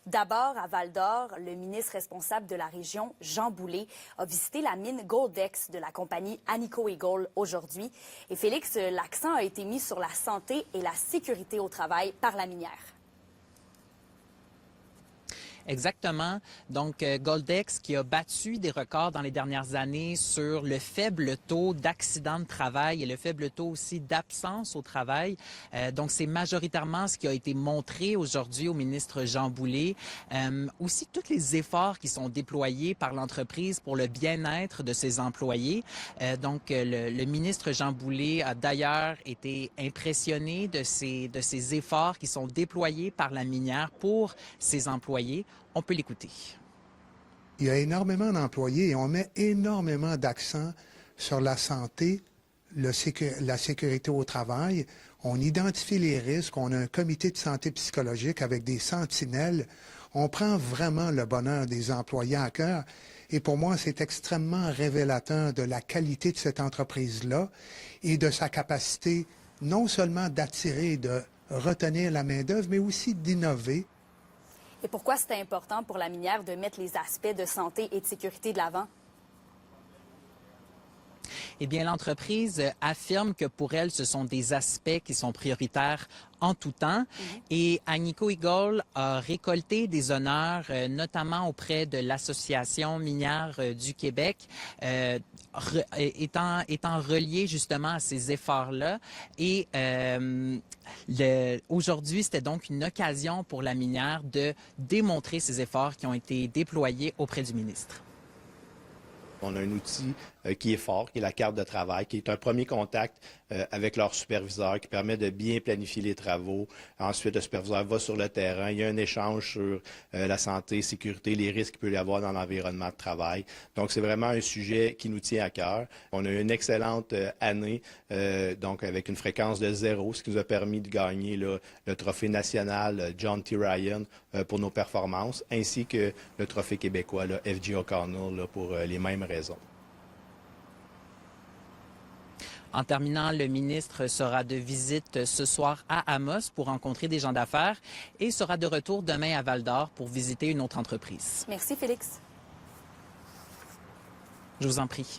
D'abord, à Val-d'Or, le ministre responsable de la région, Jean Boulet, a visité la mine Goldex de la compagnie Agnico Eagle aujourd'hui. Et Félix, l'accent a été mis sur la santé et la sécurité au travail par la minière. Exactement. Donc, Goldex qui a battu des records dans les dernières années sur le faible taux d'accidents de travail et le faible taux aussi d'absence au travail. Donc, c'est majoritairement ce qui a été montré aujourd'hui au ministre Jean Boulet. Aussi, tous les efforts qui sont déployés par l'entreprise pour le bien-être de ses employés. Le ministre Jean Boulet a d'ailleurs été impressionné de ces efforts qui sont déployés par la minière pour ses employés. On peut l'écouter. Il y a énormément d'employés et on met énormément d'accent sur la santé, la sécurité au travail. On identifie les risques, on a un comité de santé psychologique avec des sentinelles. On prend vraiment le bonheur des employés à cœur. Et pour moi, c'est extrêmement révélateur de la qualité de cette entreprise-là et de sa capacité non seulement d'attirer et de retenir la main-d'œuvre, mais aussi d'innover. Et pourquoi c'est important pour la minière de mettre les aspects de santé et de sécurité de l'avant? Eh bien, l'entreprise affirme que pour elle, ce sont des aspects qui sont prioritaires en tout temps. Et Agnico Eagle a récolté des honneurs, notamment auprès de l'Association minière du Québec, étant relié justement à ces efforts-là. Et aujourd'hui, c'était donc une occasion pour la minière de démontrer ces efforts qui ont été déployés auprès du ministre. On a un outil qui est fort, qui est la carte de travail, qui est un premier contact avec leur superviseur, qui permet de bien planifier les travaux. Ensuite, le superviseur va sur le terrain. Il y a un échange sur la santé, sécurité, les risques qu'il peut y avoir dans l'environnement de travail. Donc, c'est vraiment un sujet qui nous tient à cœur. On a eu une excellente année, donc avec une fréquence de 0, ce qui nous a permis de gagner là, le trophée national John T. Ryan pour nos performances, ainsi que le trophée québécois là, F.J. O'Connell là, pour les mêmes raisons. En terminant, le ministre sera de visite ce soir à Amos pour rencontrer des gens d'affaires et sera de retour demain à Val-d'Or pour visiter une autre entreprise. Merci, Félix. Je vous en prie.